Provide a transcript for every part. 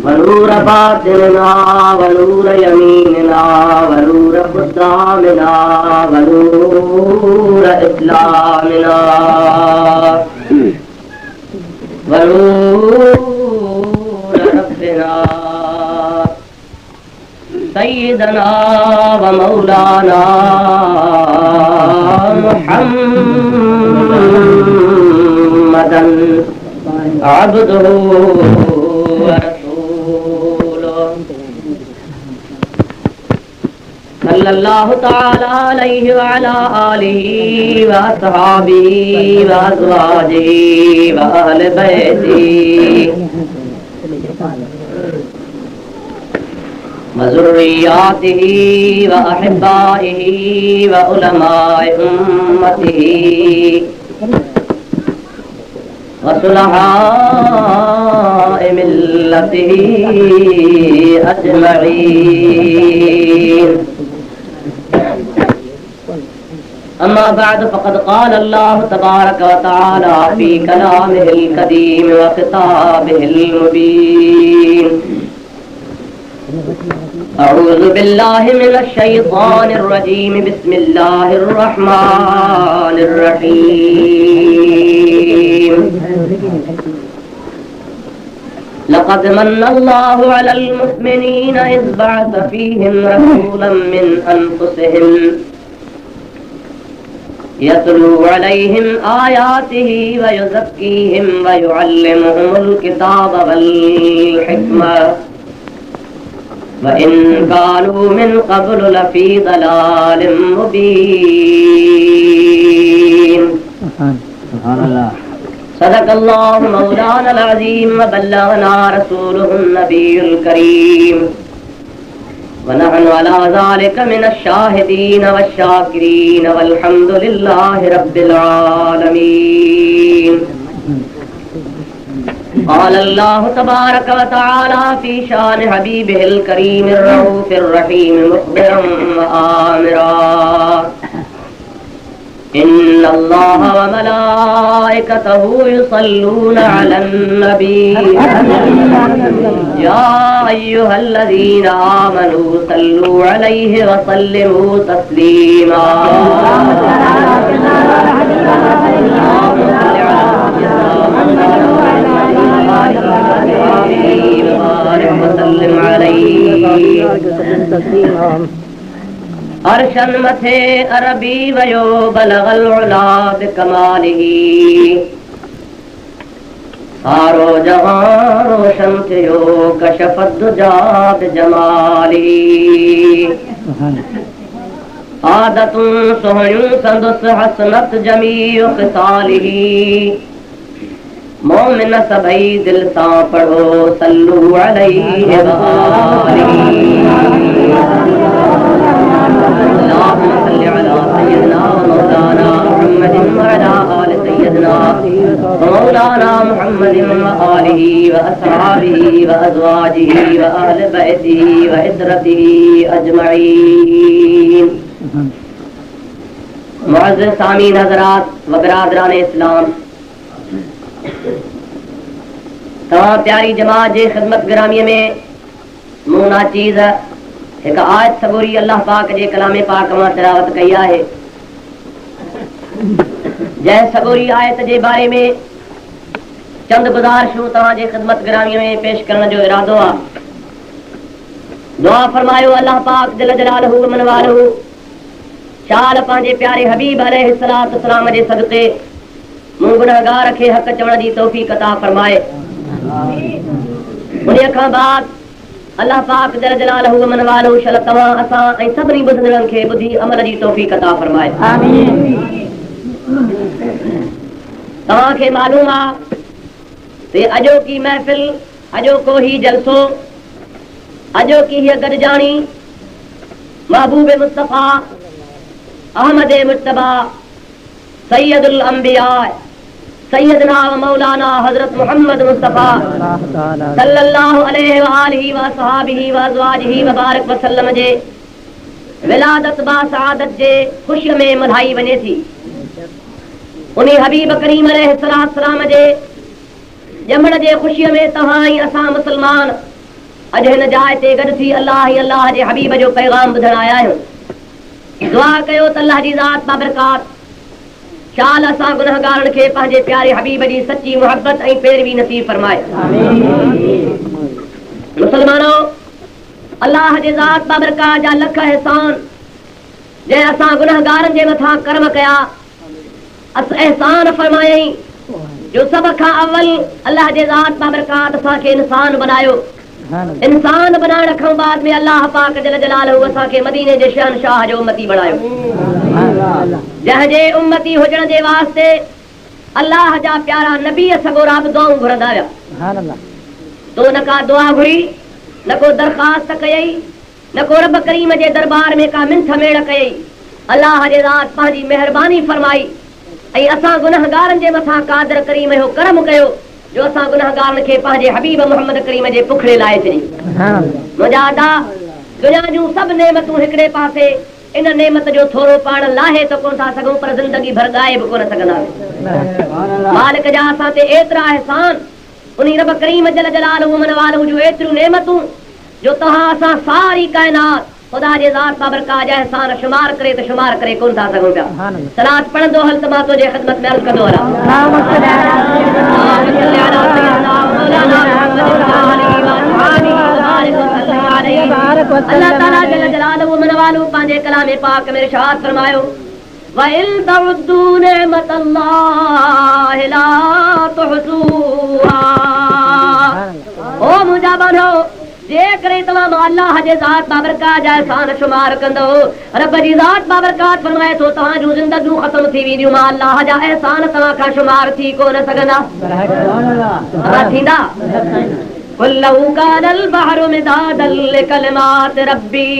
ونور باطننا ونور يميننا ونور قدامنا ونور إسلامنا ونور ربنا سيدنا ومولانا محمدا عبده ورسوله صلى الله تعالى عليه وعلى آله وأصحابه وأزواجه وأهل بيته وذرياته وأحبائه وعلماء أمته وصلحاء ملته أجمعين. أما بعد فقد قال الله تبارك وتعالى في كلامه القديم وخطابه المبين: أعوذ بالله من الشيطان الرجيم. بسم الله الرحمن الرحيم. لقد من الله على المؤمنين إذ بعث فيهم رسولا من أنفسهم يتلو عليهم آياته ويزكيهم ويعلمهم الكتاب والحكمة وَإِن كَانُوا مِن قَبْلُ لَفِي ضَلَالٍ مُبِينٍ. سبحان اللہ. صدق الله مولانا العظيم وبلغنا رسوله النبي الكريم ونحن على ذلك من الشاهدين والشاكرين والحمد لله رب العالمين. قال الله تبارك وتعالى في شان حبيبه الكريم الرؤوف الرحيم مخبرا وآمرا: إن الله وملائكته يصلون على النبي يا أيها الذين آمنوا صلوا عليه وسلموا تسليما. وسلم علیہ. عرشن متھے عربی ویو بلغ العلا بکمالہ، سارو جہاں روشن تھیو کشف الدجا بجمالہ. عادت سہیوں سندس حسنت جمیع خصالہ، مومن سبھی دل سا پڑھو صلو علیہ وآلہ. اللہم صلی علی سیدنا مولانا محمد وعلی آل سیدنا مولانا محمد وآلہ وأصحابہ وأزواجہ وأہل بیتہ وعترتہ اجمعین. معزز سامعین حضرات و برادران اسلام، تمام پیاری جماعت جے خدمت گرامی میں مونا چیز ایک آیت سبوری اللہ پاک جے کلام پاک میں تلاوت کیا ہے. جے سبوری آیت جے بارے میں چند گزارشوں تمام جے خدمت گرامی میں پیش کرنا جو ارادو آ. دعا فرمایو اللہ پاک جل جلالہ و من والہ شال پانجے پیارے حبیب علیہ السلام جے صدقے مون گنہگار کے حق چوڑ دی توفیق عطا فرمائے. انہی کھا بعد اللہ پاک جل جلالہ و من والہ شل تواں اساں ۽ سڀني ٻڌندڙن کي ٻڌي عمل جي توفیق عطا فرمائے. آمين. تواں کي معلوم آ تے اجو کی محفل، اجو کو ہی جلسو، اجو کی ہی گڈجاणी محبوب مصطفیٰ احمد مجتبی سید الانبیاء سیدنا و مولانا حضرت محمد مصطفیٰ صلی اللہ علیہ وآلہ وصحابہ وازواجہ وبارک وسلم جے ولادت با سعادت جے خوشی میں مدھائی ونے تھی. उन्हीं हबीब करीम अलैहिस्सलाम जे ॼमण जे ख़ुशीअ में तव्हां ऐं असां मुस्लमान अॼु हिन जाइ ते गॾु थी अल्लाह ऐं अल्लाह जे हबीब जो पैगाम ॿुधण आया आहियूं। दुआ कयो त अल्लाह जी ज़ात बाबरकात शाल असां गुनहगारनि खे पंहिंजे प्यारे हबीब जी सची मोहब्बत ऐं पैरवी नसीब फरमाए। मुस्लमानो, अल्लाह जे ज़ात बाबरकात जा लख एहसान जंहिं असां गुनहगारनि जे मथां कर्म कया, एहसान फरमायई जो सभ खां अव्वल अल्लाह जे ज़ात बाबरकात असांखे इंसान बनायो। इंसान बनाइण खां बाद में अल्लाह पाक जल जलालहू असांखे मदीने जे शहनशाह जो उम्मती बणायो। जंहिंजे उम्मती हुजण जे वास्ते अल्लाह जा प्यारा नबी सॻो रात दुआऊं घुरंदा विया। तो न का दुआ घुरी, न को दरख़्वास्त कयई, न को रब करीम जे दरबार में का मिंथ मेड़ कयई। अल्लाह जे ज़ात पंहिंजी महिरबानी फरमाई ऐं असां गुनहगारनि जे मथां कादर करीम जो करम कयो जो असां गुनहगारनि खे पंहिंजे हबीब मोहम्मद करीम जे पुखड़े लाए छॾी। मुंहिंजा अदा, दुनिया जूं सभु नेमतूं हिकिड़े पासे, इन नेमत जो थोरो पाण लाहे त कोन था सघूं पर ज़िंदगी भर ॻाए बि कोन सघंदासीं। मालिक जा असां ते एतिरा एहसान, उन्हीं रब करीम जल जलालहू मन वालहू जूं एतिरियूं नेमतूं जो तव्हां असां सारी काइनात खुदा जे ज़ात बाबरकात जा एहसान शुमार करे त शुमार करे कोन था सघूं पिया। सलात पढ़ंदो हल त मां तुंहिंजे ख़िदमत में अर्ज़ कंदो हलां। अल्लाह ताला जल जलालहू मन वालहू पंहिंजे कलाम पाक में इरशाद फरमायो, वइन तउद्दू निअमतल्लाहि ला तुहसूहा। ओ मुंहिंजा बानो, जेकॾहिं तव्हां अल्लाह जे ज़ात बाबरकात जा एहसान शुमार कंदो, रब जी ज़ात बाबरकात फरमाए थो तव्हां जूं ज़िंदगियूं ख़त्म थी वेंदियूं। मां अल्लाह जा एहसान तव्हां खां शुमार थी कोन सघंदा। थींदा कुल्लहू कानल बहरु मिदादल लिकलिमात रब्बी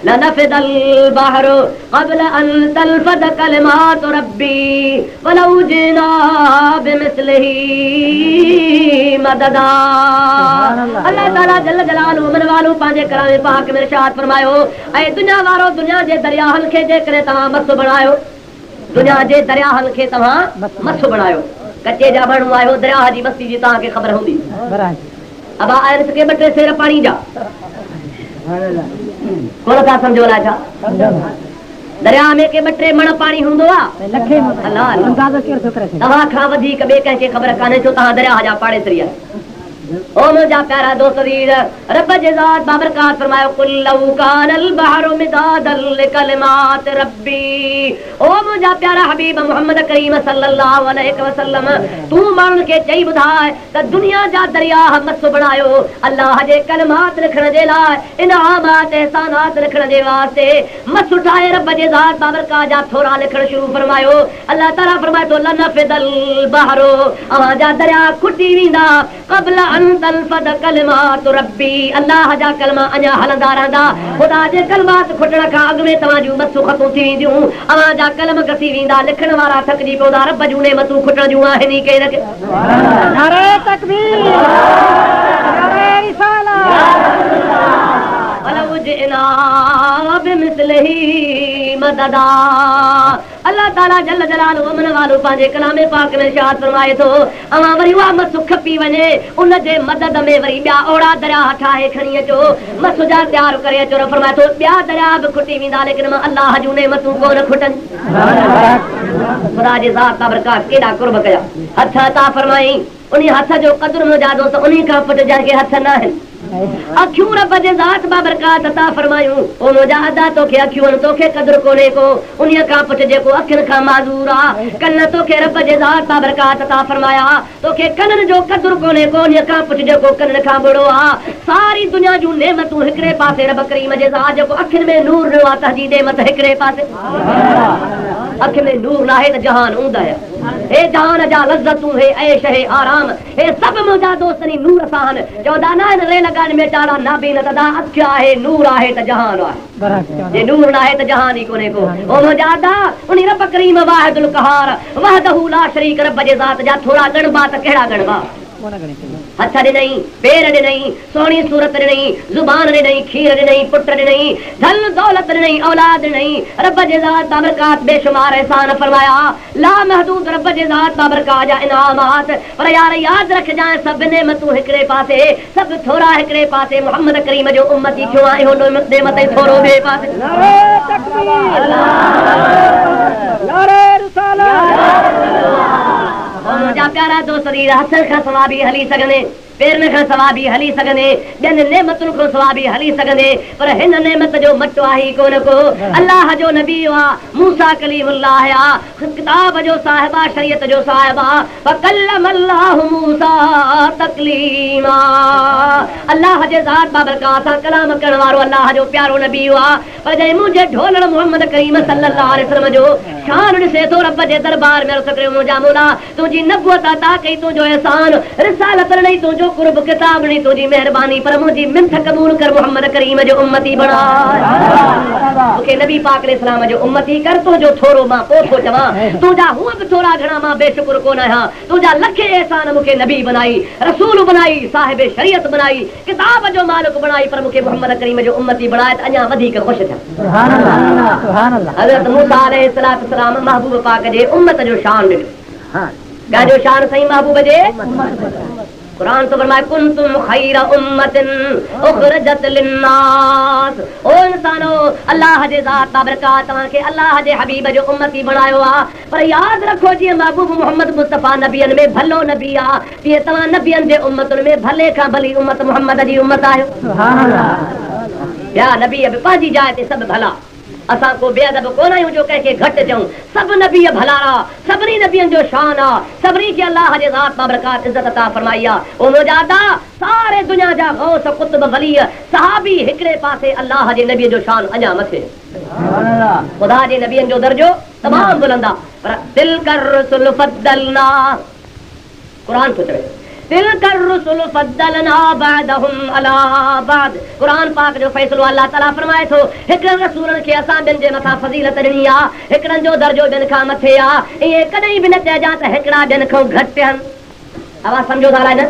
लनफदल बहरु क़ब्ल अन तलफद कलिमात रब्बी वलौ जिना बिमिस्लिही मददा। अल्लाह ताला जल जलालहू मन वालहू पंहिंजे कलाम पाक में इरशाद फरमायो, ऐं दुनिया वारो, दुनिया जे दरियाहनि खे जेकॾहिं तव्हां मस बणायो, दुनिया जे दरियाहनि खे तव्हां मस बणायो, कचे जा माण्हू आहियो, दरियाह जी मस्ती जी तव्हांखे ख़बर हूंदी। अब आयन के बटे सेर पानी जा कोन था समझो ला छा? दरिया में के बटे मण पानी हूंदो आ, तव्हां खां वधीक ॿिए कंहिंखे ख़बर कान्हे छो तव्हां दरिया जा पाड़ेसरी आहियो। ओ मुंहिंजा प्यारा दोस्त वीर, रब जे ज़ात बाबरकात फरमायो, कुल्लहू कानल बहरु मिदादल लिकलिमात रब्बी। ओ मुंहिंजा प्यारा हबीब मोहम्मद करीम सल्लल्लाहु अलैहि वसल्लम, तूं माण्हुनि खे चई ॿुधाए त दुनिया जा दरिया मस बणायो अल्लाह जे कलमात लिखण जे लाइ, इनामात एहसानात लिखण जे वास्ते मस उठाए रब जे ज़ात बाबरकात जा थोरा लिखण शुरू फरमायो। अल्लाह ताला फरमाए थो, लनफदल बहरु, अव्हां जा दरिया खुटी वेंदा क़ब्ल तलफद कलिमात रब्बी। अल्लाह जा कलमा अञा हलंदा रहंदा। खुदा जे कलमात खुटण खां अॻु में तव्हां जूं मसूं ख़त्म थी वेंदियूं, अव्हां जा कलम घसी वेंदा, लिखण वारा थकिजी पवंदा। रब जूं नेमतूं खुटण जूं आहिनि के न के। नारे तकबीर, नारे रिसालत, वलौ जिना बिमिस्लिही मददा। अल्लाह ताला जल जलालहू मन वालहू पंहिंजे कलाम पाक में इरशाद फरमाए थो, अवां वरी उहा मस खपी वञे, उन जे मदद में वरी ॿिया ओड़ा दरिया ठाहे खणी अचो, मस जा तयार करे अचो। फरमाए थो, ॿिया दरिया बि खुटी वेंदा लेकिन मां अल्लाह जूं नेमतूं कोन खुटनि। खुदा जे ज़ात बाबरकात केॾा कुर्ब कया, हथ अता फरमाई, उन हथ जो क़दुर मुंहिंजा दोस्त उन्हीं खां पुट जंहिंखे हथ न आहिनि। अखियूं रब जे ज़ात बाबरकात अता फरमायूं, ओ मुंहिंजा अदा तोखे अखियूं आहिनि, तोखे क़दुर कोन्हे को, उन्हीअ खां पुट जेको अखियुनि खां माज़ूर आहे। कन तोखे रब जे ज़ात बाबरकात अता फरमाया, तोखे कननि जो क़दुर कोन्हे को, उन्हीअ खां पुट जेको कननि खां बुरो आहे। सारी दुनिया जूं नेमतूं हिकिड़े पासे, रब करीम जे ज़ात जेको अखियुनि में नूर ॾिनो आहे तंहिंजी नेमत हिकिड़े पासे। अखि में नूर नाहे त जहान ऊंद है, हे जहान जा लज़्ज़तूं, हे ऐश, हे आराम, हे सभु मुंहिंजा दोस्तनी नूर सां आहिनि। चवंदा न आहिनि रेल गाॾी में चाड़ा नाबीन तदा अखि आहे, नूर आहे त जहान आहे, जे नूर नाहे त जहान ई कोन्हे को। ओ मुंहिंजा अदा, उन रब करीम वाहिदुल क़हार वहदहू ला शरीक, रब जे ज़ात जा थोरा ॻणबा त कहिड़ा ॻणबा। हथ ॾिनई, पेर ॾिनई, सोहणी सूरत ॾिनई, ज़ुबान ॾिनई, खीर ॾिनई, पुट ॾिनई, धन दौलत ॾिनई, औलाद ॾिनई। रब जे ज़ात बाबरकात बेशुमार एहसान फरमाया, ला महदूद रब जे ज़ात बाबरकात जा इनामात। पर यार याद रखजांइ, सब नेमतूं हिकिड़े पासे, सब थोरा हिकिड़े पासे, मोहम्मद करीम जो उम्मती थियो आहे, हो नेमत थोरो ॿिए पासे। मुंहिंजा प्यारा दोस्त हथ खां सवा बि हली सघंदे, पेरनि खां सवा बि हली सघंदे, ॿियनि नेमतुनि खां सवा बि हली सघंदे, पर हिन नेमत जो मटो आहे कोन को। अल्लाह जो नबी आ, मूसा कलीमुल्लाह आ, किताब जो साहिब आ, शरीयत जो साहिब आ। वकल्लम अल्लाहु मूसा तकलीमा। अल्लाह जे ज़ात बाबरकात सां कलाम करण वारो अल्लाह जो प्यारो नबी आ। पर जॾहिं मुंहिंजे ढोलण मोहम्मद करीम सल्लल्लाहु अलैहि वसल्लम जो शान ॾिसे थो रब जे दरबार में, अर्ज़ कयो मुंहिंजा मौला तुंहिंजी नबूअत अता कई, तुंहिंजो एहसान, रिसालत ॾिनई, तुंहिंजो कुर्ब किताब ॾिनी, तुंहिंजी महिरबानी, पर मुंहिंजी मिंथ क़बूल कर, मोहम्मद करीम जो उम्मती बणा। मूंखे नबी पाक अलैहिस्सलाम जो उम्मती कर, तुंहिंजो थोरो मां पोइ थो चवां, तुंहिंजा हूअं बि थोरा घणा मां बेशुक्र कोन आहियां। तुंहिंजा लखे एहसान, मूंखे नबी बनाई, रसूल बनाई, साहिब शरीयत बनाई, किताब जो मालिक बनाई, पर मूंखे मोहम्मद करीम जो उम्मती बणाए त अञा वधीक ख़ुशि थिया। हज़रत मूसा अलैहिस्सलाम महबूब पाक जे उम्मत जो शान ॾिनो। कंहिंजो शान साईं महबूब जे? कुरान तो फरमाए कुंतुम खैरा उम्मतिन उखरजत लिन्नास। ओ इंसानो, अल्लाह जे ज़ात बाबरकात तव्हांखे अल्लाह जे हबीब जो उम्मती बणायो आ। पर यादि रखो, जीअं महबूब मोहम्मद मुस्तफ़ा नबियनि में भलो नबी आ, तीअं तव्हां नबियनि जे उम्मतुनि में भले खां भली उम्मत मोहम्मद जी उम्मत आहियो। या नबी बि पंहिंजी जाइ ते सभु भला, असां को बेअदब कोन आहियूं जो कंहिंखे घटि चऊं। सभु नबी भलारा, सभिनी नबियनि जो शान आ, सभिनी खे अल्लाह जे ज़ात बाबरकात इज़त अता फरमाई आ। ओ मुजादा सारे दुनिया जा गौस कुतुब वली सहाबी हिकिड़े पासे, अल्लाह जे नबीअ जो शान अञा मथे। ख़ुदा जे नबियनि जो दर्जो तमामु बुलंद आ। पर तिलकर रुसुल फद्दलना, क़ुरान थो चवे, तिलकर रुसुल फद्दलना बअदहुम अला बअद। क़ुरान पाक जो फ़ैसिलो अल्लाह ताला फरमाए थो, हिकिड़नि रसूलनि खे असां ॿियनि जे मथां फज़ीलत ॾिनी आ, हिकिड़नि जो दर्जो ॿियनि खां मथे आ। ईअं कॾहिं बि न चइजां त हिकिड़ा ॿियनि खां घटि आहिनि। आवाज़ सम्झो था न?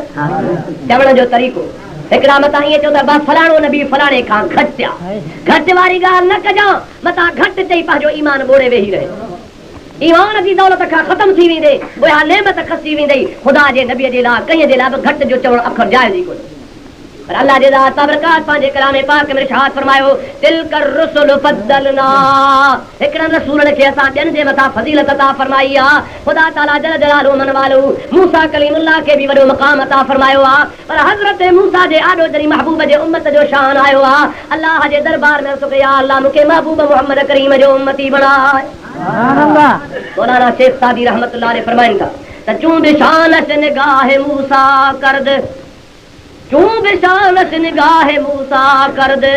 चवण जो तरीक़ो हिकिड़ा मथां ईअं चओ त बस फलाणो नबी फलाणे खां घटि आ, घटि वारी ॻाल्हि न कजां, मथां घटि चई पंहिंजो ईमान ॿोड़े वेही रहे। ईमान जी दौलत खां ख़तम थी वेंदे, उहा नेमत खसी वेंदई। ख़ुदा जे नबीअ जे लाइ कंहिं जे लाइ बि घटि जो चवण अखर जाइज़ ई कोन्हे। पर अल्लाह जे ज़ात बाबरकात पंहिंजे कलाम पाक में इरशाद फरमायो, तिलकर रुसुल फद्दलना। हिकिड़नि रसूलनि खे असां ॿियनि जे मथां फज़ीलत अता फरमाई आ। ख़ुदा ताला जल जलालहु मन वालो मूसा कलीमुल्लाह खे बि वॾो मक़ाम अता फरमायो आ। पर हज़रत मूसा जे आॾो जॾहिं महबूब जे उम्मत जो शान आयो आ, अल्लाह जे दरबार में अर्ज़ कयो, या अल्लाह मूंखे महबूब मोहम्मद करीम जो उम्मती बणाए। मौलाना शेख सादी रहमतुल्लाह अलैह फरमाइनि था त चूं बिशान से निगाह मूसा कर दे, चूं बिशान से निगाह मूसा कर दे,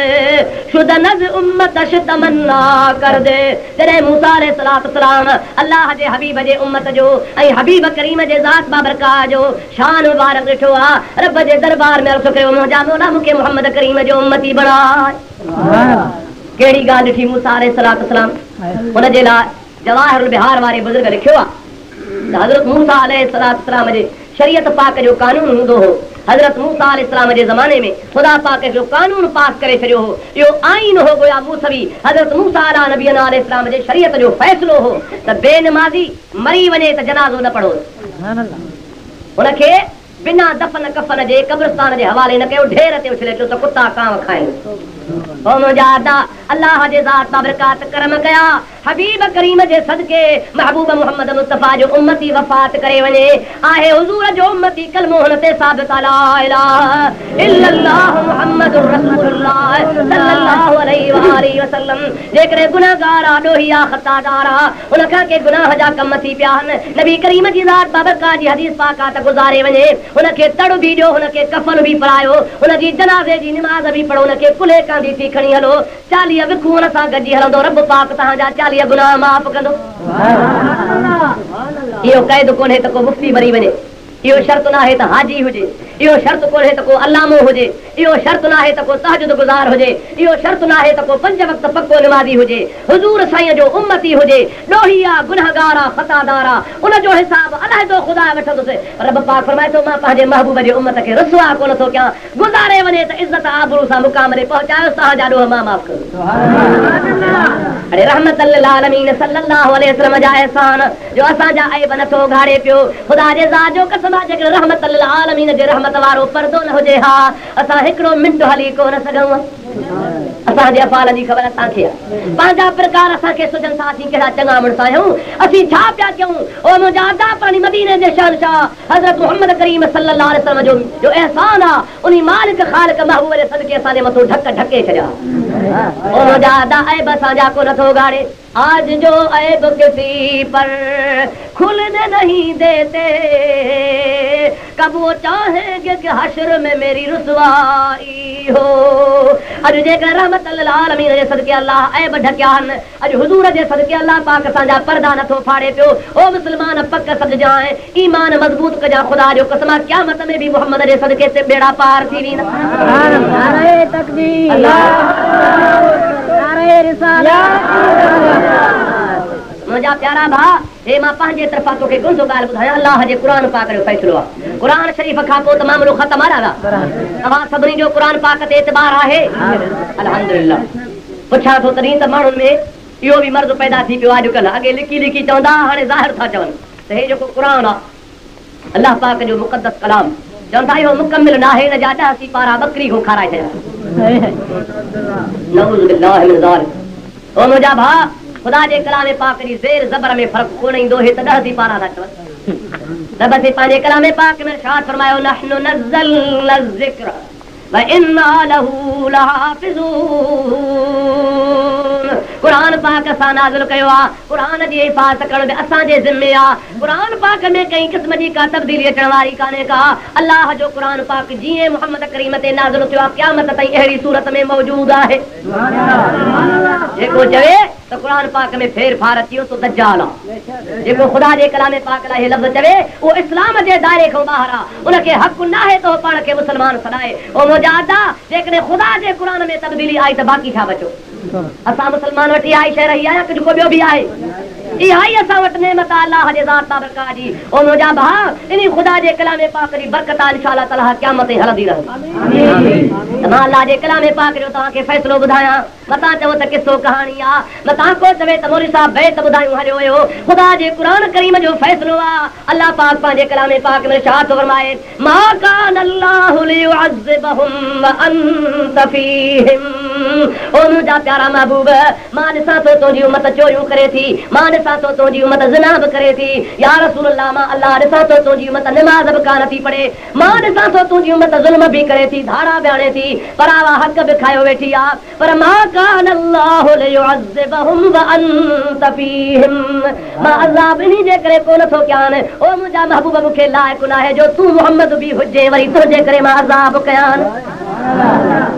शुदनज उम्मतश तमन्ना कर दे। जॾहिं मूसा अलैहिस्सलाम अल्लाह जे हबीब जे उम्मत जो ऐं हबीब करीम जे ज़ात बाबरकात जो शान मुबारक ॾिठो आ, रब जे दरबार में अर्ज़ कयो, मुंहिंजा मौला मूंखे मोहम्मद करीम जो उम्मती बणाए। कहिड़ी ॻाल्हि ॾिठी मूसा अलैहिस्सलाम? हुन जे लाइ जवाहिरुल बिहार वारे बुज़ुर्ग लिखियो आहे त हज़रत मूसा अलैहिस्सलाम जे शरीयत पाक जो कानून हूंदो हो। हज़रत मूसा अलैहिस्सलाम जे ज़माने में ख़ुदा पाक जो कानून पास करे छॾियो हो, इहो आइन हो गोया मूसवी। हज़रत मूसा अलैहिस्सलाम जे शरीयत जो फ़ैसिलो हो त बेनमाज़ी मरी वञे त जनाज़ो न पढ़ो, हुनखे बिना दफ़न कफ़न जे कब्रिस्तान जे हवाले न कयो, ढेर ते उछले छो त कुता कांव खाइनि। ओ मुजादा अल्लाह जे ज़ात बाबरकात करम कया, हबीब करीम जे सदके महबूब मोहम्मद मुस्तफ़ा जो उम्मती वफ़ात करे वञे। आहे हुज़ूर जो उम्मती कलमो हुन ते साबित ला इलाहा इल्लल्लाह मुहम्मदुर रसूलुल्लाह सल्लल्लाहु अलैहि वसल्लम। जेकॾहिं गुनाहगार आ, ॾोही आ, ख़तादार आ, उनखां के गुनाह जा कम थी पिया आहिनि, नबी करीम जी ज़ात बाबरकात जी हदीस पाक त गुज़ारे वञे, हुनखे तड़ बि ॾियो, हुनखे कफ़न बि पारायो, हुनजी जनाज़े जी निमाज़ बि पढ़ो, हुनखे कुल्हे कांदी थी खणी हलो, 40 विखूअण सां गॾिजी हलंदो, रब पाक तव्हांजा 40 गुनाह माफ़ कंदो। इहो क़ैद कोन्हे त को मुफ्ती मरी वञे, इहो शर्त न आहे त हाजी हुजे, इहो शर्त कोन्हे त को अल्लामो हुजे, इहो शर्त नाहे त को तहजुद गुज़ार हुजे, इहो शर्त नाहे त को 5 वक्त पक्को निमाज़ी हुजे, हुज़ूर साईं जो उम्मती हुजे, ॾोहिया गुनहगारा खतादारा, उन जो हिसाब अलहदो ख़ुदा वठंदुसि। रब पाक फरमाए थो मां पंहिंजे महबूब जे उम्मत खे रुसवा कोन थो कयां, गुज़ारे वञे त इज़त आबरू सां मुक़ाम ते पहुचायो, तव्हांजा ॾोह मां माफ़ कयो। अरे रहमत लिल आलमीन सल्लल्लाहु अलैहि वसल्लम जा एहसान जो असांजा ऐब नथो घाड़े पियो, ख़ुदा जे ज़ात जो कसम आहे जेकॾहिं रहमत लिल आलमीन जे रहमत वारो पर्दो न हुजे हा असां हिकिड़ो मिंट हली कोन सघूं। असांजे अफ़ाल जी ख़बर असांखे आहे, पंहिंजा प्रकार असांखे सुझनि था असीं कहिड़ा चङा मुड़ुस आहियूं, असीं छा पिया कयूं। ओ मुंहिंजा अदा पाणी मदीने जे शहंशाह हज़रत मुहम्मद करीम सल्लल्लाहु अलैहि वसल्लम जो एहसान आहे, उन मालिक ख़ालिक महबूब जे सदके असांजे मथां ढके छॾिया। ओ मुंहिंजा अदा ऐब असांजा को नथो गाड़े, आज जो ऐब किसी पर खुलने नहीं देते, कब वो चाहेंगे कि हश्र में मेरी रुसवाई हो। अॼु जेकर रहमत लिल आलमीन जे सदके अल्लाह ऐब ढकिया आहिनि, अॼु हुज़ूर जे सदके अल्लाह पाक असांजा पर्दा नथो फाड़े पियो। ओ मुस्लमान पक सॾजांइ, ईमान मज़बूत कजां, ख़ुदा जो कसम क़यामत में बि मुहम्मद जे सदके ते बेड़ा पार थी वेंदा। नारे तकबीर, नारे रिसालत। मुंहिंजा प्यारा भाउ, हे मां पंहिंजे तरफ़ां तोखे गुंजो ॻाल्हि ॿुधायां, अल्लाह जे क़ुरान पाक जो फ़ैसिलो आहे। क़ुरान शरीफ़ खां पोइ त मामिलो ख़तम आहे दादा, तव्हां सभिनी जो क़ुरान पाक ते एतबार आहे? अल्हम्दुलिल्लाह। पुछां थो तॾहिं त माण्हुनि में इहो बि मर्ज़ पैदा थी पियो आहे अॼुकल्ह, अॻे लिकी लिकी चवंदा, हाणे ज़ाहिर था चवनि त हे जेको क़ुरान आहे अल्लाह पाक जो मुक़द्दस कलाम, चवनि था इहो मुकमिल न आहे, हिन जा 10 सिपारा बकरी खां खाराए छॾिया। नऊज़ बिल्लाहि मिन ज़ालिक। ओ मुंहिंजा भाउ, ख़ुदा जे कलाम पाक जी ज़ेर ज़बर में फ़र्क़ु कोन ईंदो, हे त 10 सिपारा था चवनि। रब से पंहिंजे कलाम पाक में इरशाद फरमायो, नहनु नज़्ज़लना ज़िक्र व इन्ना लहू लहाफ़िज़ून। क़ुरान पाक असां नाज़िल कयो आहे, क़ुरान जी हिफ़ाज़त करण बि असांजे ज़िम्मे आहे। क़ुरान पाक में कंहिं क़िस्म जी का तब्दीली अचण वारी कान्हे का। अल्लाह जो क़ुरान पाक जीअं मुहम्मद करीम ते नाज़िल थियो आहे क़यामत ताईं अहिड़ी सूरत में मौजूद आहे। जेको चवे त क़ुरान पाक में फेर फार अची वियो तो दज्जाल आहे। जेको ख़ुदा जे कलाम पाक लाइ लफ़्ज़ चवे उहो इस्लाम जे दायरे खां ॿाहिरि आहे, उनखे हक़ नाहे त पाण खे मुस्लमान सॾाए। ओ मुंहिंजा अदा, जेकॾहिं ख़ुदा जे क़ुरान में तब्दीली आई त बाक़ी छा बचो? असां मुस्लमान वटि इहा ई शइ रही आहे, कुझु को ॿियो बि आहे? इहा ई असां वटि नेमत आहे अल्लाह जे ज़ात ताबरका जी। ओ मुंहिंजा भाउ, इन ख़ुदा जे कलाम पाक जी बरकत इंशाअल्लाह ताला क़यामत ताईं हलंदी रहंदी। मां अल्लाह जे कलाम पाक जो तव्हांखे फ़ैसिलो ॿुधायां, मतां चओ त किसो कहाणी आहे, मतां को चवे त मौलवी साहब बैत ॿुधायूं हलियो वियो। ख़ुदा जे क़ुरान करीम जो फ़ैसिलो आहे। अल्लाह पाक पंहिंजे कलाम पाक में इरशाद फरमाए, मा कान अल्लाहु लियुअज़्ज़िबहुम व अंत फ़ीहिम। ओ मुंहिंजा प्यारा महबूब, मां ॾिसां थो तुंहिंजी उम्मत चोरियूं करे थी, मां ॾिसां थो तुंहिंजी उम्मत ज़िना बि करे थी। या रसूल अल्लाह, मां अल्लाह ॾिसां थो तुंहिंजी उम्मत नमाज़ बि कान थी पढ़े, मां ॾिसां थो तुंहिंजी उम्मत ज़ुल्म बि करे थी, धाड़ा बयाने थी, परावा हक़ बि खायो वेठी आहे। पर मां कान अल्लाहु लियुअज़्ज़िबहुम व अंत फ़ीहिम, मां अज़ाब इन्ही जे करे कोन थो कयां। ओ मुंहिंजा महबूब, मूंखे लाइक़ नाहे जो तूं मुहम्मद बि हुजे वरी तुंहिंजे करे मां अज़ाब कयां,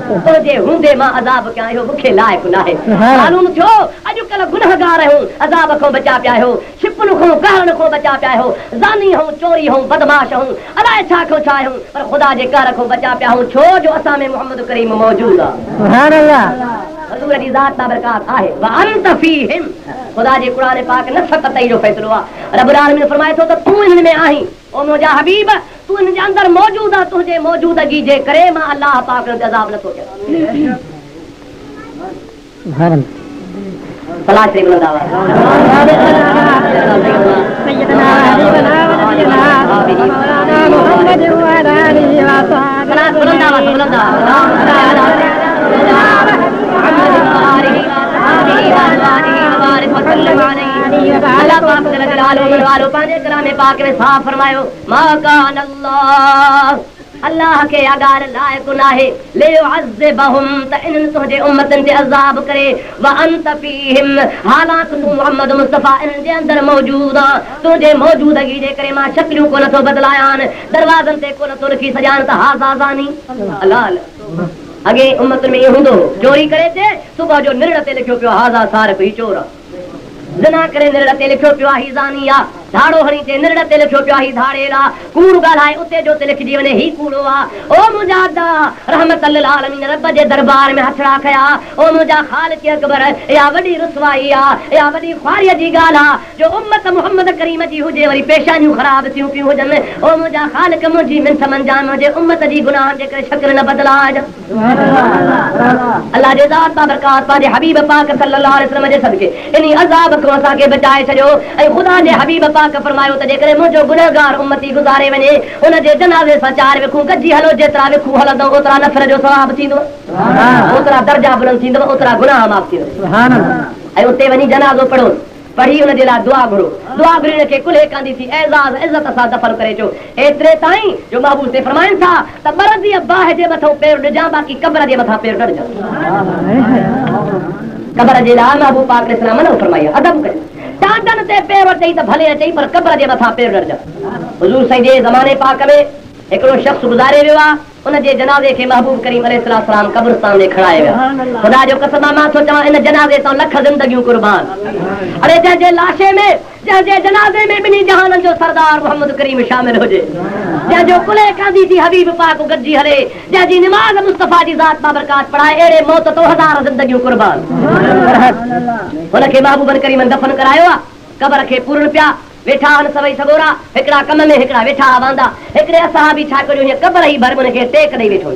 तुंहिंजे हूंदे मां अज़ाब कयां, इहो मूंखे लाइक़ नाहे। मालूम थियो अॼुकल्ह गुनहगार आहियूं, अज़ाब खां बचा पिया आहियो, छिपन खां कहण खां बचा पिया आहियो, ज़ानी हूं, चोरी हूं, बदमाश हूं, अलाए छा खां छा आहियूं, पर ख़ुदा जे कहर खां बचा पिया आहियूं, छो जो असां में मुहम्मद करीम मौजूद आहे। सुभान अल्लाह। हुज़ूर जी ज़ात ताबरकात आहे। व अंत फ़ीहिम, ख़ुदा जे क़ुरान पाक न सक़तई जो फ़ैसिलो आहे। रब्बुल आलमीन फरमाए थो त तूं हिन में आहीं। ओ मुंहिंजा हबीब, तूं हिन जे अंदर मौजूद आहे, तुंहिंजे मौजूदगी जे करे मां अल्लाह पाक जो अज़ाब नथो कयां। सलाह शरीफ बुलंद आवाज़। सैयदना मुहम्मद व आलिहि व सल्लम। बुलंद आवाज़, बुलंद आवाज़। अल्लाह पाक जल्ल जलालुहु पंहिंजे कलाम पाक में साफ़ फरमायो, मा कान अल्लाह, अल्लाह के अगार लाइक़ नाहे लियुअज़्ज़िबहुम त इन्हनि तुंहिंजे उम्मतनि ते अज़ाब करे, व अंत फ़ीहिम, हालांकि तूं मुहम्मद मुस्तफ़ा इन्हनि जे अंदर मौजूद आहे। तुंहिंजे मौजूदगी जे करे मां शक्लियूं कोन थो बदिलायां, दरवाज़नि ते कोन थो लिखी सॼां त हाज़ा ज़ानी। अल्लाह अॻे उम्मत में इहो हूंदो, चोरी करे ते सुबुह जो निरड़ ते लिखियो पियो हाज़ा सारिक़, ही चोर आहे। ज़िना करे निरड़ ते लिखियो पियो आहे ही ज़ानी आहे। धाड़ो हणी ते निरड़ ते लिखियो पियो ही धाड़ेला कूड़ ॻाल्हाए उते जो ते लिखजी वञे ही कूड़ो आ ओ मुंहिंजा दा रहमत लिल आलमीन रब जे दरबार में हथड़ा खया ओ मुंहिंजा ख़ालिक अकबर या वॾी रुसवाई आ या वॾी ख्वारीअ जी ॻाल्हि आ जो उम्मत मुहम्मद करीम जी हुजे वरी पेशानियूं ख़राब थियूं पियूं हुजनि ओ मुंहिंजा ख़ालिक मुंहिंजी मिंथ मंजान हुजे उम्मत जी गुनाहनि जे करे शक्ल न बदलाए अल्लाह जे ज़ात बाबरकात पंहिंजे हबीब पाक सल्लल्लाहु अलैहि वसल्लम जे सदके इन अज़ाब खां असांखे बचाए छॾियो ऐं ख़ुदा जे हबीब पाक फरमायो त जेकॾहिं मुंहिंजो गुनहगार उम्मती गुज़ारे वञे उन जे जनाज़े सां 4 विखूं गॾिजी हलो जेतिरा विखूं हलंदो ओतिरा नफ़र जो सवाब थींदो ओतिरा दर्जा बुलंद थींदो ओतिरा गुनाह माफ़ थींदो ऐं उते वञी जनाज़ो पढ़ो पढ़ी उन जे लाइ दुआ घुरो दुआ घुरी खे कुल्हे कांदी थी एज़ाज़ इज़त सां दफ़न करे अचो एतिरे ताईं जो महबूब से फरमाइनि था त मरज़ जी बाहि जे मथां पेर ॾिजां बाक़ी कब्र जे मथां पेर न ॾिजां कब्र जे लाइ महबूब पाक अलैहिस्सलाम न फरमाया अदब कयो टांडन ते पेर अचई त भले अचई पर कब्र जे मथां पेर न ॾिजां हुज़ूर साईं जे ज़माने पाक में हिकिड़ो शख़्स गुज़ारे वियो आहे उन जे जनाज़े खे महबूब करीम अलैहिस्सलाम कब्रिस्तान में खणाए विया ख़ुदा जो कसम मां थो चवां इन जनाज़े तां लख ज़िंदगियूं कुर्बान अरे जंहिंजे लाशे में जंहिंजे जनाज़े में ॿिन्ही जहाननि जो सरदार मोहम्मद करीम शामिल हुजे जंहिंजो कुल्हे कांदी थी हबीब पाक गॾिजी हले जंहिंजी निमाज़ मुस्तफ़ा जी ज़ात बाबरकात पढ़ाए अहिड़े मौत तो 1000 ज़िंदगियूं कुर्बान हुनखे महबूबन करीम दफ़न करायो आहे कब्र खे पूर्ण पिया वेठा आहिनि सभई सगोरा हिकिड़ा कम में हिकिड़ा वेठा वांदा हिकिड़े असहाबी छा कयो हीअं कब्र ई भर हुनखे टेक ॾेई वेठो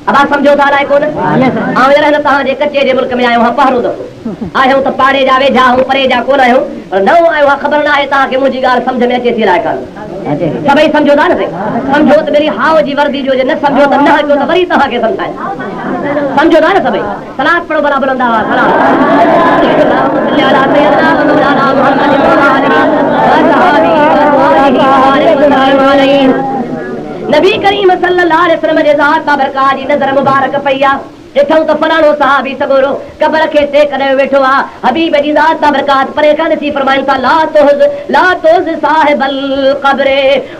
अब आप समझो था अलाए कोन आऊं तव्हांजे कचे जे मुल्क में आयो आहियां पहिरों दफ़ो आहियूं त पाड़े जा वेझा आहियूं परे जा कोन आहियूं पर नओं आयो आहे ख़बर न आहे तव्हांखे मुंहिंजी ॻाल्हि सम्झ में अचे थी अलाए कान सभई सम्झो था न सम्झो त मेरी हाव जी वर्दी जो न सम्झो त न अचो त वरी तव्हांखे सम्झाए सम्झो था न सभई सलाद पढ़ो भला बुलंदा नबी करीम सल्लल्लाहु अलैहि वसल्लम जे ज़ात बाबरकात जी नज़र मुबारक पई आहे ॾिठऊं त फलाणो सहाबी सगोरो कब्र खे टेक ॾेई वेठो आहे हबीब जी ज़ात बाबरकात परे खां ॾिसी फरमाइनि था ला तुज़ साहिबल क़ब्र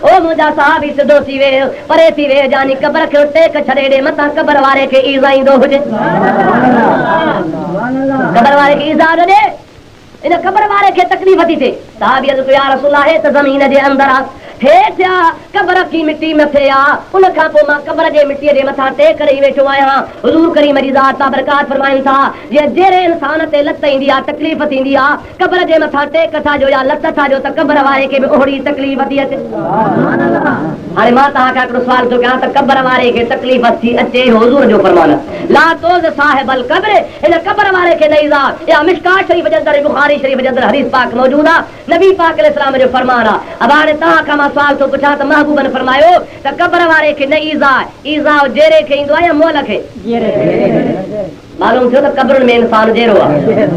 ओ मुंहिंजा सहाबी सिधो थी वे परे थी वे जानी कब्र खे टेक छॾे ॾे मथां कब्र वारे खे ईज़ा ईंदो हुजे कब्र वारे खे ईज़ा ॾे इन कब्र वारे खे तकलीफ़ थी थिए सहाबी अर्ज़ कयो या रसूल अल्लाह त ज़मीन जे अंदर आहे हेठि आहे कब्र की मिट्टी मथे आहे उन खां पोइ मां कब्र जे मिट्टीअ जे मथां टेक ॾेई वेठो आहियां हुज़ूर करीम जी ज़ात बाबरकात फरमाइनि था जीअं जहिड़े इंसान ते लत ईंदी आहे तकलीफ़ थींदी आहे कब्र जे मथां टेक ठाहियो या लत ठाहियो त कब्र वारे खे बि ओहिड़ी तकलीफ़ थी अचे हाणे मां तव्हांखां हिकिड़ो सुवाल थो कयां त कब्र वारे खे तकलीफ़ थी अचे हुज़ूर जो फरमान ला तोज़ साहिबल क़ब्र इन कब्र वारे खे न ईज़ा या मिशकात शरीफ़ जे अंदरि बुखारी शरीफ़ जे अंदरि हदीस पाक मौजूद आहे नबी पाक अलैहिस्सलाम जो फरमान आहे अब हाणे तव्हांखां सवाल तो पुछा त महबूबन फरमायो त कब्र वारे खे न ईज़ा जेरे खे ईंदो आहे या मोल खे मालूम थियो त कब्रुनि में इंसान जेरो आहे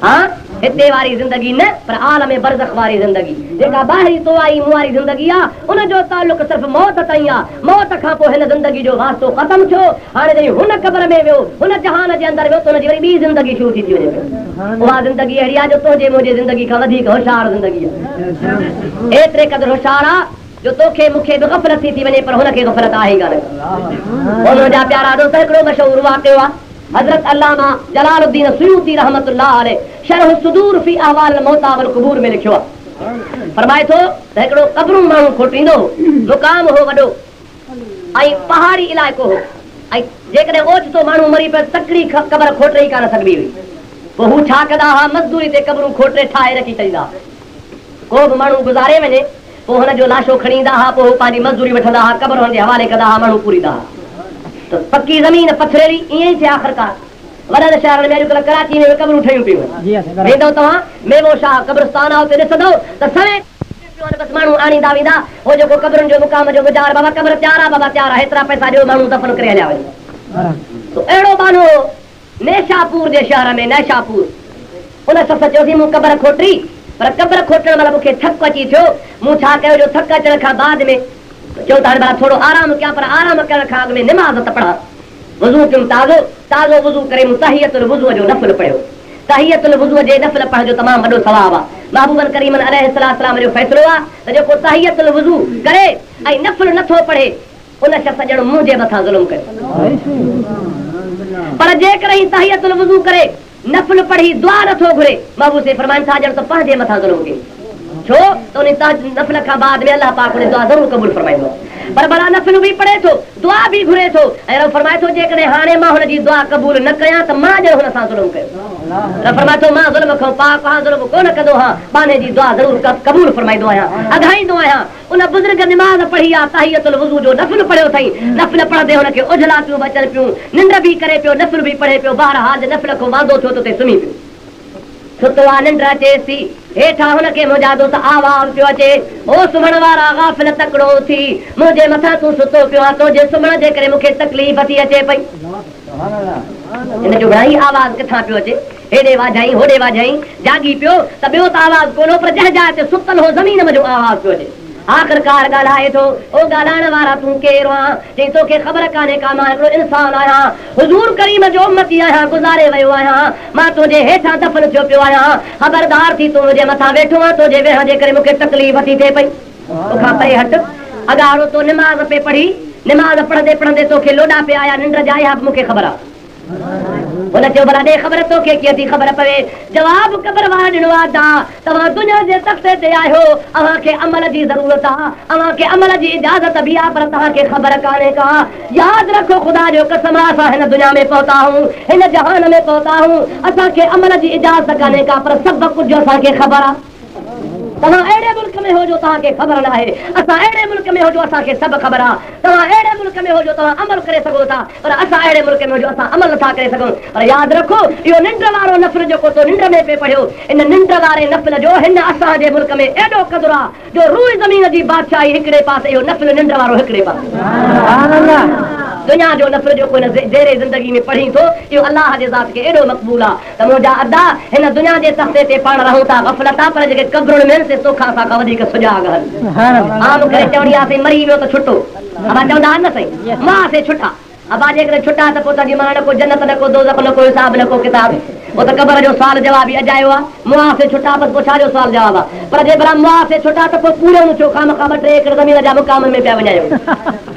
हां हिते वारी ज़िंदगी न पर आलम बरज़ख वारी ज़िंदगी जेका ॿाहिरी तो आई मुंहुं वारी ज़िंदगी आहे उन जो ताल्लुक सिर्फ़ मौत ताईं आहे मौत खां पोइ हिन ज़िंदगी जो वास्तो ख़तमु थियो हाणे जॾहिं हुन कब्र में वियो हुन जहान जे अंदरि वियो त हुनजी वरी ॿी ज़िंदगी शुरू थी वञे उहा ज़िंदगी अहिड़ी आहे जो तुंहिंजे मुंहिंजे ज़िंदगी खां वधीक होशियार ज़िंदगी आहे एतिरे क़दुरु होशियार आहे जो तोखे मूंखे बि ग़फ़लत थी वञे पर हुनखे ग़फ़लत आहे ई कान हुनजा प्यारा दोस्त हिकिड़ो मशहूरु वाक़ियो आहे हज़रत अल्लामा जलालुद्दीन सुयूती रहमतुल्लाह अलैह शरह सुदूर फी अहवाल मौता वल क़ुबूर में लिखियो आहे फरमाए थो त हिकिड़ो क़ब्रूं माण्हू खोटींदो मुक़ाम हो वॾो ऐं पहाड़ी इलाइक़ो हो ऐं जेकॾहिं ओचितो माण्हू मरी पियो तकड़ी क़ब्र खोटे कान सघिबी हुई पोइ हू छा कंदा हुआ मज़दूरी ते क़ब्रूं खोटे ठाहे रखी छॾींदा को बि माण्हू गुज़ारे वञे पोइ हुनजो लाशो खणी ईंदा हुआ पोइ पंहिंजी मज़दूरी वठंदा हुआ क़ब्र हुनजे हवाले कंदा हुआ माण्हू पूरींदा हुआ त पकी ज़मीन पथरेली ईअं ई थिए आख़िरकार वॾनि शहरनि में अॼुकल्ह कराची में क़ब्रूं ठहियूं पियूं वेंदव तव्हां मेमो शाह क़ब्रिस्तान आहे उते ॾिसंदव त सवे बसि माण्हू आणींदा वेंदा हो जेको क़ब्रुनि जो मुक़ाम जो गुज़ार बाबा क़ब्र तयार आहे बाबा तयार आहे हेतिरा पैसा ॾियो माण्हू दफ़न करे हलिया वञे अहिड़ो माण्हू नेशापुर जे शहर में नेशापुर उन सफ़ चयोसीं मूं क़ब्र खोटी पर क़ब्र खोटण महिल मूंखे थक अची थियो मूं छा कयो जो थक अचण खां बाद में चयो त हाणे भला थोरो आराम कयां पर आराम करण खां अॻु में निमाज़ त पढ़ां वज़ू कयुमि ताज़ो वज़ू करे मूं तहियतुल वज़ूअ जो नफ़िल पढ़ियो तहियतुल वज़ूअ जे नफ़िल पढ़ण जो तमामु वॾो सवाबु आहे महबूबन करीमन अलैहिस्सलाम जो फ़ैसिलो आहे त जेको तहियतुल वज़ू करे ऐं नफ़िल नथो पढ़े उन शख़्स ॼण मुंहिंजे मथां ज़ुल्म करे पर जेकॾहिं तहियतुल वज़ू करे नफ़िल पढ़ी दुआ नथो घुरे महबूब से फरमाइनि था ॼण त पंहिंजे मथां ज़ुल्म कई छो तो नफल का बाद में अल्लाह पाक ने दुआ जरूर कबूल फरमाइंदो पर बड़ा नफल भी पढ़े थो दुआ भी घुरे थो ऐं फरमाए थो जेकॾहिं हाणे मां हुन जी दुआ कबूल न कयां त मां ॼण हुन सां ज़ुल्म कयो फरमाए थो मां ज़ुल्म खां पाक आहियां ज़ुल्म कोन कंदो आहियां बाने जी दुआ ज़रूर कबूल फरमाईंदो आहियां अघाईंदो आहियां उन बुज़ुर्ग निमाज़ पढ़ी आहे ताहियतुल वुज़ू जो नफल पढ़ियो अथई नफल पढ़ंदे हुनखे उजला पियूं अचनि पियूं निंड बि करे पियो नफल बि पढ़े पियो बहरहाल नफल खां वांदो थियो त सुम्ही पियो सुतो आहे निंड अचेसि थी हेठां हुनखे मुंहिंजा दोस्त आवाज़ पियो अचे ओ सुम्हण वारा गाफ़िल तकिड़ो थी मुंहिंजे मथां तूं सुतो पियो आहे तुंहिंजे सुम्हण जे करे मूंखे तकलीफ़ थी अचे पई हिन जो घणाई आवाज़ किथां पियो अचे हेॾे वाजाई होॾे वाजाई जागी पियो त ॿियो त आवाज़ कोन्हो पर जंहिं जाइ ते सुतल हो ज़मीन में जो आवाज़ पियो अचे आख़िरकार ॻाल्हाए थो ओ ॻाल्हाइण वारा तूं केरु आहीं चई तोखे ख़बर कान्हे का मां हिकिड़ो इंसान आहियां हुज़ूर करीम जो उम्मती आहियां गुज़ारे वियो आहियां मां तुंहिंजे हेठां दफ़न थियो पियो आहियां ख़बरदार थी तूं मुंहिंजे मथां वेठो आहे तुंहिंजे वेहण जे करे मूंखे तकलीफ़ थी थिए पई तोखां परे हट अॻाड़ो तो निमाज़ पे पढ़ी निमाज़ पढ़ंदे पढ़ंदे तोखे लोॾा पे आया निंड जा आया मूंखे ख़बर आहे हुन चयो भला ॾे ख़बर तोखे कीअं थी ख़बर पवे जवाब क़बर वारा ॾिनो आहे तव्हां दुनिया जे तख़्ते ते आहियो अव्हांखे अमल जी ज़रूरत आहे अव्हांखे अमल जी इजाज़त बि आहे पर तव्हांखे ख़बर कान्हे का यादि रखो ख़ुदा जो कसम असां हिन दुनिया में पहुता आहियूं हिन जहान में पहुता आहियूं असांखे अमल जी इजाज़त कान्हे का पर सभु कुझु असांखे ख़बर आहे तव्हां अहिड़े मुल्क में हो जो तव्हांखे ख़बर न आहे असां अहिड़े मुल्क में हो जो असांखे सभु ख़बर आहे तव्हां अहिड़े मुल्क में हो जो तव्हां अमल करे सघो था पर असां अहिड़े मुल्क में हो जो असां अमल नथा करे सघूं पर यादि रखो इहो निंड वारो नफ़ल जेको तो निंड में पे पढ़ियो इन निंड वारे नफ़ल जो हिन असांजे मुल्क में एॾो क़दुरु आहे जो रूई ज़मीन जी बादशाही हिकिड़े पासे इहो नफ़ल निंड वारो हिकिड़े पासे दुनिया जो नफ़ल जो कोई ज़ेरे ज़िंदगी में पढ़ी थो इहो अलाह जे ज़ात खे एॾो मक़बूल आहे त मुंहिंजा अदा हिन दुनिया जे तख़्ते ते पाण रहूं था ग़फ़लत आहे पर जेके क़ब्रुनि में तोखां असांखां वधीक सुजाॻ आम करे चवणी आहे मरी वियो त छुटो अबा चवंदा आहिनि न साईं मां से छुटा अबा जेकॾहिं छुटा त पोइ तव्हांजी मां न को जन्नत न को दोज़ख न को हिसाब न को किताब वो तो कबर जो सवाल जवाब ही अजायो आहे मुआ से छुटा बस पोइ छाजो सवाल जवाब आहे पर जे भला मुआ से छुटा त पोइ पूरो न छो खाम खाम 3 एकड़ ज़मीन जा मुक़ाम में पिया वञायो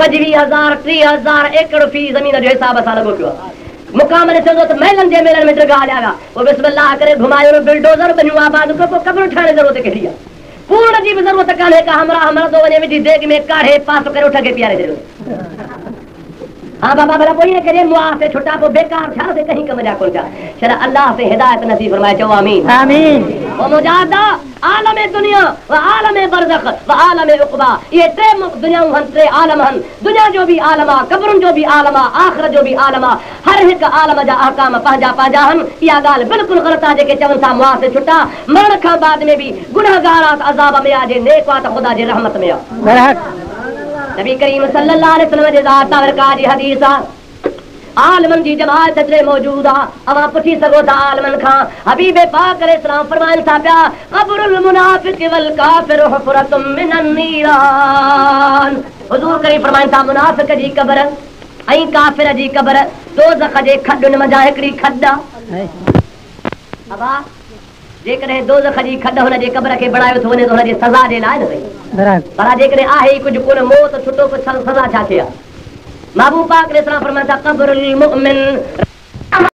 25,000 30,000 एकड़ फी ज़मीन जो हिसाब सां लॻो पियो आहे मुक़ाम ने चवंदो त महलनि जे मेलनि में ड्रगा हलिया पोइ बिस्मिल्लाह करे घुमायो बिल्डोज़र बनियो आबाद पोइ कबर ठाहिण जी ज़रूरत कहिड़ी आहे पूर्ण जी बि ज़रूरत कान्हे का हमरा मरदो वञे विझी देग में काढ़े पास करे उठ के पीआरे छॾियो हाँ बाबा भला कोई न करे मुआ से छुटा पोइ बेकार छा से कहीं कम जा कोन था छड़ा अल्लाह से हिदायत नसीब फरमाए चओ आमीन आमीन ओ मुजादा आलम दुनिया व आलम बरज़ख व आलम उक़बा ये टे दुनियाऊं हन टे आलम हन दुनिया जो भी आलम आहे कब्रुनि जो भी आलम आहे आख़िरत जो भी आलम आहे हर हिक आलम जा अहकाम पंहिंजा पंहिंजा हन इहा ॻाल्हि बिल्कुलु ग़लत आहे जेके चवनि था मुआ से छुटा मरण खां बाद में भी गुनहगार आहे त अज़ाब में आहे जे नेक आहे त ख़ुदा जी रहमत में आहे नबी करीम सल्लल्लाहु अलैहि वसल्लम जे ज़ात ताबरकार जी हदीस आहे आलमन जी जमात अचरे मौजूद आहे अवां पुछी सघो था आलमन खां हबीब पाक अलैहिस्सलाम फरमाइनि था पिया क़ब्रुल मुनाफ़िक़ वल काफ़िर हुफ़रतुम मिनन नीरान हुज़ूर करीम फरमाइनि था मुनाफ़िक़ जी क़ब्र ऐं काफ़िर जी क़ब्र दोज़ख जे खॾुनि मंझां हिकिड़ी खॾ आहे अबा जेकॾहिं दोज़ख जी खॾ हुन जे क़ब्र खे बणायो थो वञे त हुन जी सज़ा जे लाइ न सही पर जेकॾहिं आहे ई कुझु कोन मौत छुटो कुझु सज़ा छा थिए महबूब पाक अलैहिस्सलाम फरमाइनि था क़ब्रुल मुमिन